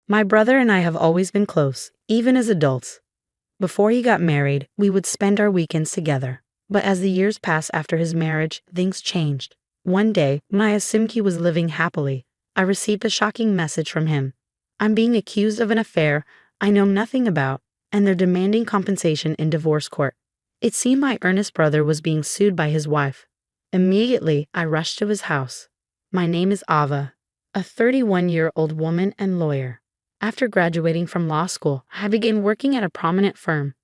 My brother and I have always been close, even as adults. Before he got married, we would spend our weekends together. But as the years passed after his marriage, things changed. One day, when I assumed he was living happily, I received a shocking message from him. I'm being accused of an affair I know nothing about, and they're demanding compensation in divorce court. It seemed my earnest brother was being sued by his wife. Immediately, I rushed to his house. My name is Ava, a 31-year-old woman and lawyer. After graduating from law school, I began working at a prominent firm.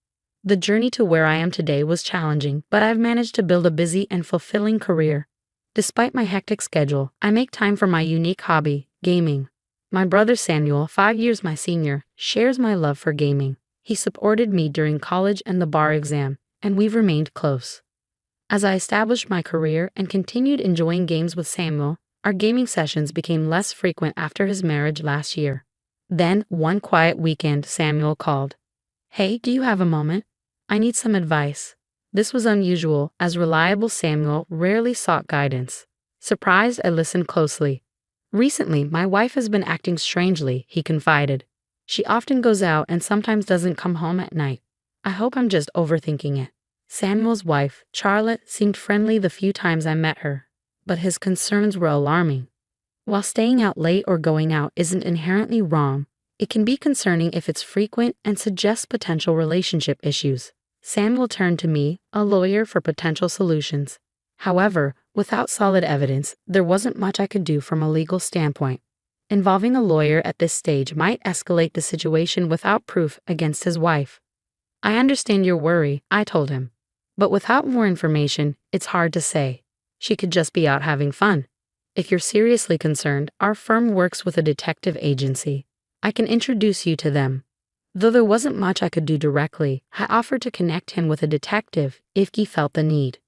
The journey to where I am today was challenging, but I've managed to build a busy and fulfilling career. Despite my hectic schedule, I make time for my unique hobby, gaming. My brother Samuel, 5 years my senior, shares my love for gaming. He supported me during college and the bar exam, and we've remained close. As I established my career and continued enjoying games with Samuel, our gaming sessions became less frequent after his marriage last year. Then, one quiet weekend, Samuel called. "Hey, do you have a moment? I need some advice." This was unusual, as reliable Samuel rarely sought guidance. Surprised, I listened closely. "Recently, my wife has been acting strangely," he confided. "She often goes out and sometimes doesn't come home at night. I hope I'm just overthinking it." Samuel's wife, Charlotte, seemed friendly the few times I met her, but his concerns were alarming. While staying out late or going out isn't inherently wrong, it can be concerning if it's frequent and suggests potential relationship issues. Samuel turned to me, a lawyer, for potential solutions. However, without solid evidence, there wasn't much I could do from a legal standpoint. Involving a lawyer at this stage might escalate the situation without proof against his wife. "I understand your worry," I told him. "But without more information, it's hard to say. She could just be out having fun. If you're seriously concerned, our firm works with a detective agency. I can introduce you to them." Though there wasn't much I could do directly, I offered to connect him with a detective if he felt the need.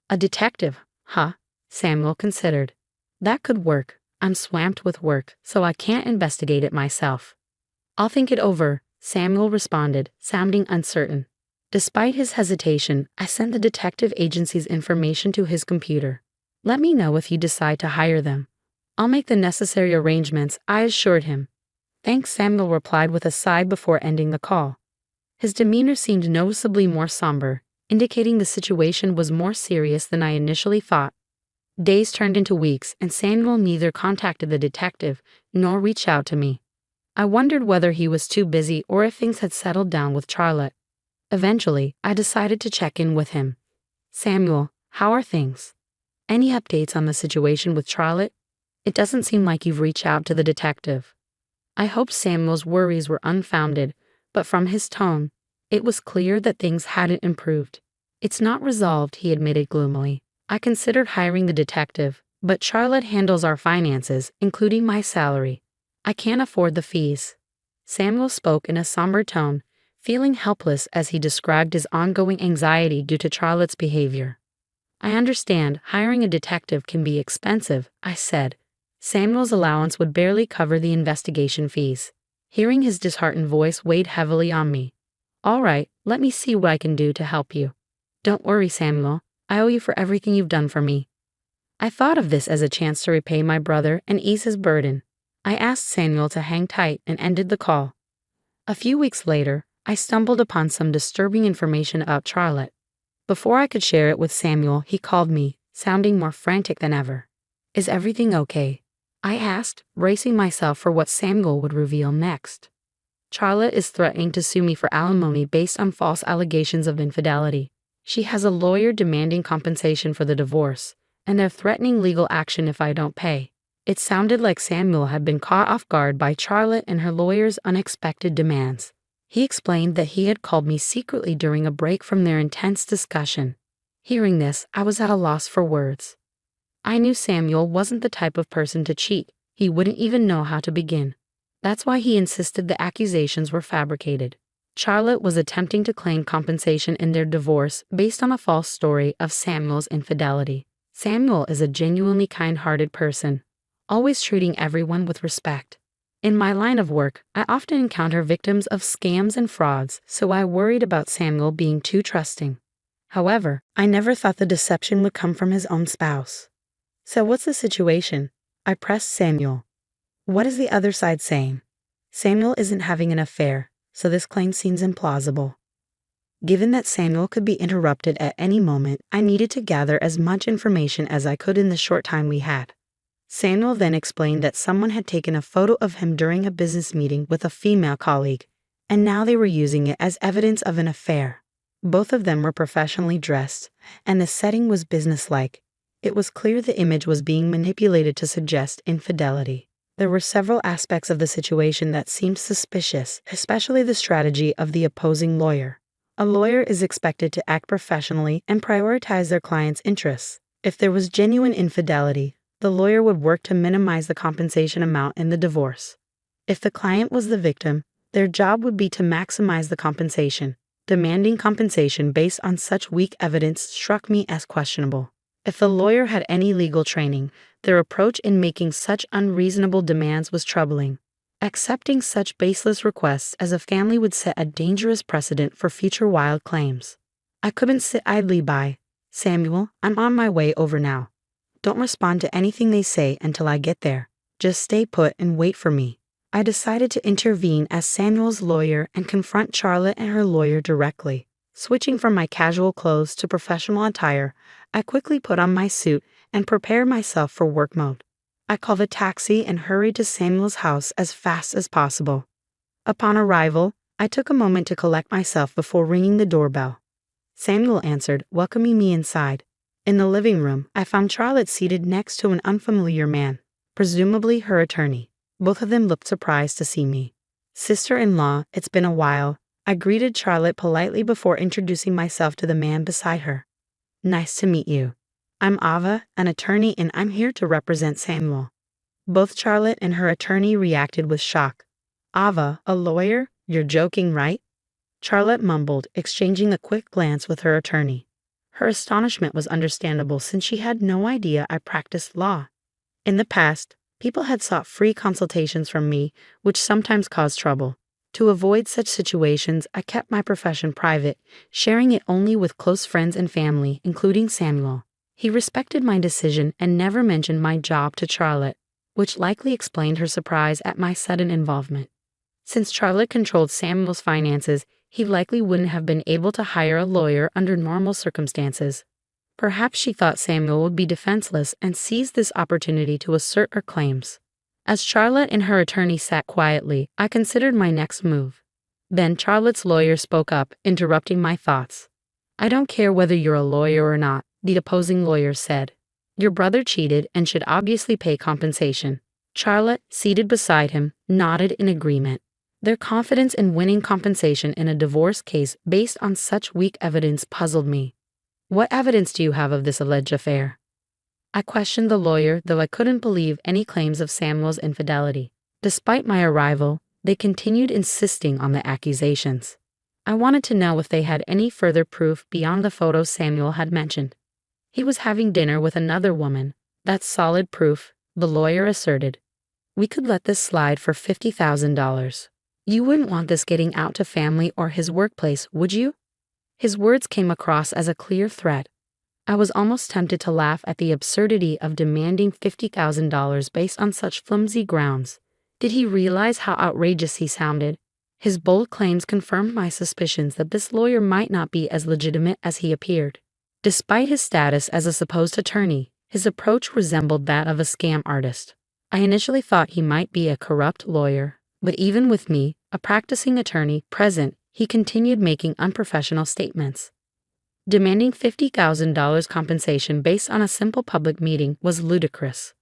"A detective, huh?" Samuel considered. "That could work. I'm swamped with work, so I can't investigate it myself." "I'll think it over," Samuel responded, sounding uncertain. Despite his hesitation, I sent the detective agency's information to his computer. "Let me know if you decide to hire them. I'll make the necessary arrangements," I assured him. "Thanks," Samuel replied with a sigh before ending the call. His demeanor seemed noticeably more somber, indicating the situation was more serious than I initially thought. Days turned into weeks, and Samuel neither contacted the detective nor reached out to me. I wondered whether he was too busy or if things had settled down with Charlotte. Eventually, I decided to check in with him. "Samuel, how are things? Any updates on the situation with Charlotte? It doesn't seem like you've reached out to the detective." I hoped Samuel's worries were unfounded, but from his tone, it was clear that things hadn't improved. "It's not resolved," he admitted gloomily. "I considered hiring the detective, but Charlotte handles our finances, including my salary. I can't afford the fees." Samuel spoke in a somber tone, feeling helpless as he described his ongoing anxiety due to Charlotte's behavior. "I understand hiring a detective can be expensive," I said. Samuel's allowance would barely cover the investigation fees. Hearing his disheartened voice weighed heavily on me. "All right, let me see what I can do to help you." "Don't worry, Samuel. I owe you for everything you've done for me." I thought of this as a chance to repay my brother and ease his burden. I asked Samuel to hang tight and ended the call. A few weeks later, I stumbled upon some disturbing information about Charlotte. Before I could share it with Samuel, he called me, sounding more frantic than ever. "Is everything okay?" I asked, bracing myself for what Samuel would reveal next. "Charlotte is threatening to sue me for alimony based on false allegations of infidelity. She has a lawyer demanding compensation for the divorce, and they're threatening legal action if I don't pay." It sounded like Samuel had been caught off guard by Charlotte and her lawyer's unexpected demands. He explained that he had called me secretly during a break from their intense discussion. Hearing this, I was at a loss for words. I knew Samuel wasn't the type of person to cheat. He wouldn't even know how to begin. That's why he insisted the accusations were fabricated. Charlotte was attempting to claim compensation in their divorce based on a false story of Samuel's infidelity. Samuel is a genuinely kind-hearted person, always treating everyone with respect. In my line of work, I often encounter victims of scams and frauds, so I worried about Samuel being too trusting. However, I never thought the deception would come from his own spouse. "So what's the situation?" I pressed Samuel. "What is the other side saying?" Samuel isn't having an affair, so this claim seems implausible. Given that Samuel could be interrupted at any moment, I needed to gather as much information as I could in the short time we had. Samuel then explained that someone had taken a photo of him during a business meeting with a female colleague, and now they were using it as evidence of an affair. Both of them were professionally dressed, and the setting was businesslike. It was clear the image was being manipulated to suggest infidelity. There were several aspects of the situation that seemed suspicious, especially the strategy of the opposing lawyer. A lawyer is expected to act professionally and prioritize their client's interests. If there was genuine infidelity, the lawyer would work to minimize the compensation amount in the divorce. If the client was the victim, their job would be to maximize the compensation. Demanding compensation based on such weak evidence struck me as questionable. If the lawyer had any legal training, their approach in making such unreasonable demands was troubling. Accepting such baseless requests as a family would set a dangerous precedent for future wild claims. I couldn't sit idly by. Samuel, I'm on my way over now. Don't respond to anything they say until I get there. Just stay put and wait for me. I decided to intervene as Samuel's lawyer and confront Charlotte and her lawyer directly. Switching from my casual clothes to professional attire, I quickly put on my suit and prepared myself for work mode. I called a taxi and hurried to Samuel's house as fast as possible. Upon arrival, I took a moment to collect myself before ringing the doorbell. Samuel answered, welcoming me inside. In the living room, I found Charlotte seated next to an unfamiliar man, presumably her attorney. Both of them looked surprised to see me. Sister-in-law, it's been a while. I greeted Charlotte politely before introducing myself to the man beside her. Nice to meet you. I'm Ava, an attorney, and I'm here to represent Samuel. Both Charlotte and her attorney reacted with shock. Ava, a lawyer? You're joking, right? Charlotte mumbled, exchanging a quick glance with her attorney. Her astonishment was understandable since she had no idea I practiced law. In the past, people had sought free consultations from me, which sometimes caused trouble. To avoid such situations, I kept my profession private, sharing it only with close friends and family, including Samuel. He respected my decision and never mentioned my job to Charlotte, which likely explained her surprise at my sudden involvement. Since Charlotte controlled Samuel's finances, he likely wouldn't have been able to hire a lawyer under normal circumstances. Perhaps she thought Samuel would be defenseless and seized this opportunity to assert her claims. As Charlotte and her attorney sat quietly, I considered my next move. Then Charlotte's lawyer spoke up, interrupting my thoughts. I don't care whether you're a lawyer or not, the opposing lawyer said. Your brother cheated and should obviously pay compensation. Charlotte, seated beside him, nodded in agreement. Their confidence in winning compensation in a divorce case based on such weak evidence puzzled me. What evidence do you have of this alleged affair? I questioned the lawyer, though I couldn't believe any claims of Samuel's infidelity. Despite my arrival, they continued insisting on the accusations. I wanted to know if they had any further proof beyond the photos Samuel had mentioned. He was having dinner with another woman. That's solid proof, the lawyer asserted. We could let this slide for $50,000. You wouldn't want this getting out to family or his workplace, would you? His words came across as a clear threat. I was almost tempted to laugh at the absurdity of demanding $50,000 based on such flimsy grounds. Did he realize how outrageous he sounded? His bold claims confirmed my suspicions that this lawyer might not be as legitimate as he appeared. Despite his status as a supposed attorney, his approach resembled that of a scam artist. I initially thought he might be a corrupt lawyer, but even with me, a practicing attorney, present, he continued making unprofessional statements. Demanding $50,000 compensation based on a simple public meeting was ludicrous.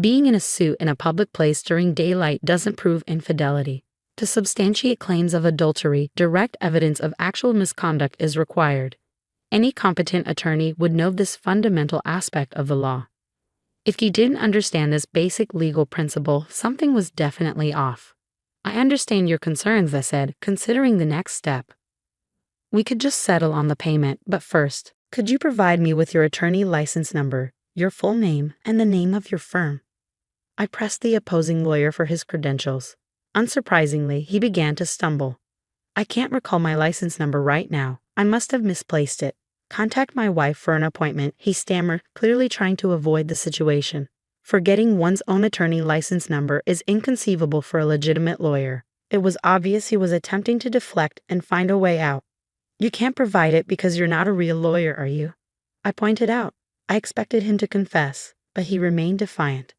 Being in a suit in a public place during daylight doesn't prove infidelity. To substantiate claims of adultery, direct evidence of actual misconduct is required. Any competent attorney would know this fundamental aspect of the law. If you didn't understand this basic legal principle, something was definitely off. I understand your concerns, I said, considering the next step. We could just settle on the payment, but first, could you provide me with your attorney license number, your full name, and the name of your firm? I pressed the opposing lawyer for his credentials. Unsurprisingly, he began to stumble. I can't recall my license number right now. I must have misplaced it. Contact my wife for an appointment, he stammered, clearly trying to avoid the situation. Forgetting one's own attorney license number is inconceivable for a legitimate lawyer. It was obvious he was attempting to deflect and find a way out. You can't provide it because you're not a real lawyer, are you? I pointed out. I expected him to confess, but he remained defiant.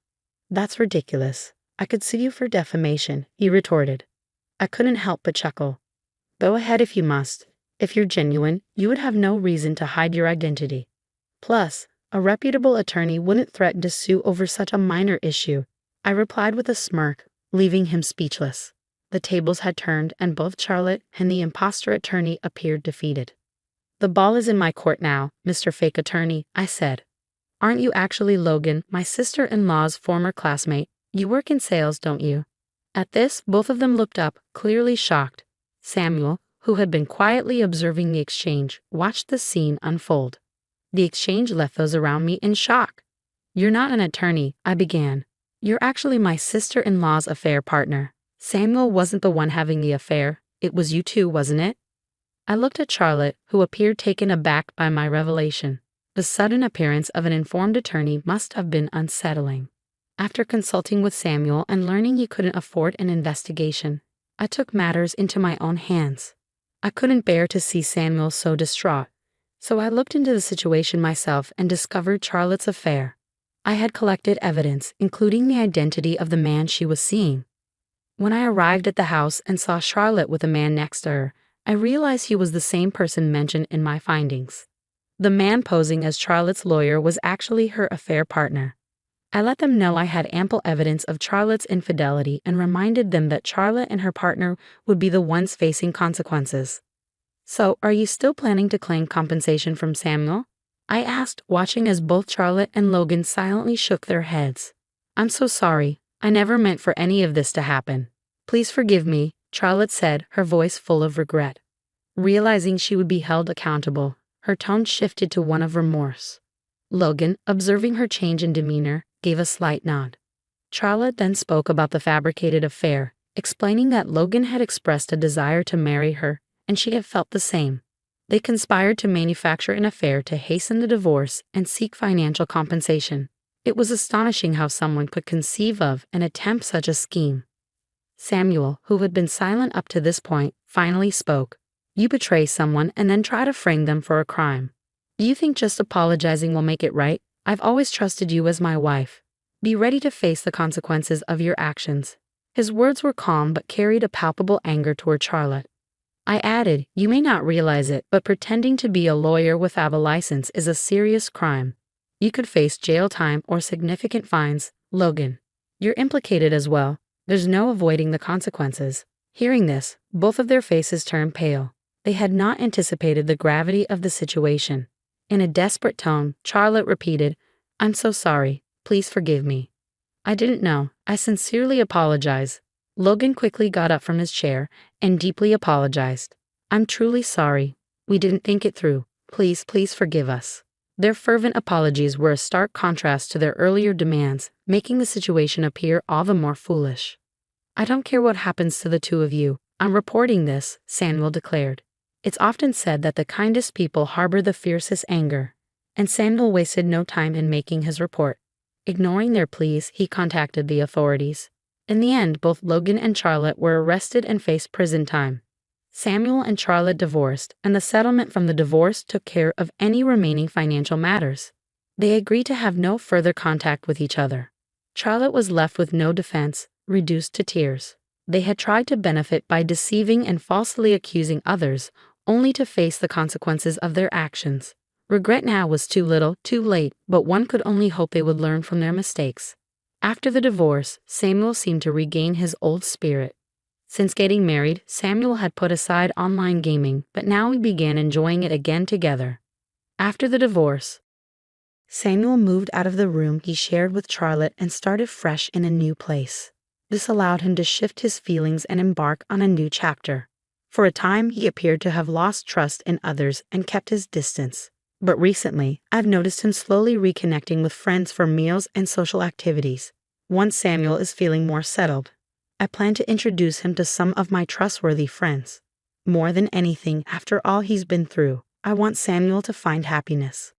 That's ridiculous. I could sue you for defamation, he retorted. I couldn't help but chuckle. Go ahead if you must. If you're genuine, you would have no reason to hide your identity. Plus, a reputable attorney wouldn't threaten to sue over such a minor issue, I replied with a smirk, leaving him speechless. The tables had turned and both Charlotte and the imposter attorney appeared defeated. The ball is in my court now, Mr. Fake Attorney, I said. Aren't you actually Logan, my sister-in-law's former classmate? You work in sales, don't you? At this, both of them looked up, clearly shocked. Samuel, who had been quietly observing the exchange, watched the scene unfold. The exchange left those around me in shock. You're not an attorney, I began. You're actually my sister-in-law's affair partner. Samuel wasn't the one having the affair. It was you two, wasn't it? I looked at Charlotte, who appeared taken aback by my revelation. The sudden appearance of an informed attorney must have been unsettling. After consulting with Samuel and learning he couldn't afford an investigation, I took matters into my own hands. I couldn't bear to see Samuel so distraught, so I looked into the situation myself and discovered Charlotte's affair. I had collected evidence, including the identity of the man she was seeing. When I arrived at the house and saw Charlotte with a man next to her, I realized he was the same person mentioned in my findings. The man posing as Charlotte's lawyer was actually her affair partner. I let them know I had ample evidence of Charlotte's infidelity and reminded them that Charlotte and her partner would be the ones facing consequences. So, are you still planning to claim compensation from Samuel? I asked, watching as both Charlotte and Logan silently shook their heads. I'm so sorry. I never meant for any of this to happen. Please forgive me, Charlotte said, her voice full of regret. Realizing she would be held accountable, her tone shifted to one of remorse. Logan, observing her change in demeanor, gave a slight nod. Charlotte then spoke about the fabricated affair, explaining that Logan had expressed a desire to marry her, and she had felt the same. They conspired to manufacture an affair to hasten the divorce and seek financial compensation. It was astonishing how someone could conceive of and attempt such a scheme. Samuel, who had been silent up to this point, finally spoke. You betray someone and then try to frame them for a crime. Do you think just apologizing will make it right? I've always trusted you as my wife. Be ready to face the consequences of your actions. His words were calm but carried a palpable anger toward Charlotte. I added, you may not realize it, but pretending to be a lawyer without a license is a serious crime. You could face jail time or significant fines. Logan, you're implicated as well. There's no avoiding the consequences. Hearing this, both of their faces turned pale. They had not anticipated the gravity of the situation. In a desperate tone, Charlotte repeated, I'm so sorry. Please forgive me. I didn't know. I sincerely apologize. Logan quickly got up from his chair and deeply apologized. I'm truly sorry. We didn't think it through. Please forgive us. Their fervent apologies were a stark contrast to their earlier demands, making the situation appear all the more foolish. I don't care what happens to the two of you. I'm reporting this, Samuel declared. It's often said that the kindest people harbor the fiercest anger, and Samuel wasted no time in making his report. Ignoring their pleas, he contacted the authorities. In the end, both Logan and Charlotte were arrested and faced prison time. Samuel and Charlotte divorced, and the settlement from the divorce took care of any remaining financial matters. They agreed to have no further contact with each other. Charlotte was left with no defense, reduced to tears. They had tried to benefit by deceiving and falsely accusing others, only to face the consequences of their actions. Regret now was too little, too late, but one could only hope they would learn from their mistakes. After the divorce, Samuel seemed to regain his old spirit. Since getting married, Samuel had put aside online gaming, but now he began enjoying it again together. After the divorce, Samuel moved out of the room he shared with Charlotte and started fresh in a new place. This allowed him to shift his feelings and embark on a new chapter. For a time, he appeared to have lost trust in others and kept his distance. But recently, I've noticed him slowly reconnecting with friends for meals and social activities. Once Samuel is feeling more settled, I plan to introduce him to some of my trustworthy friends. More than anything, after all he's been through, I want Samuel to find happiness.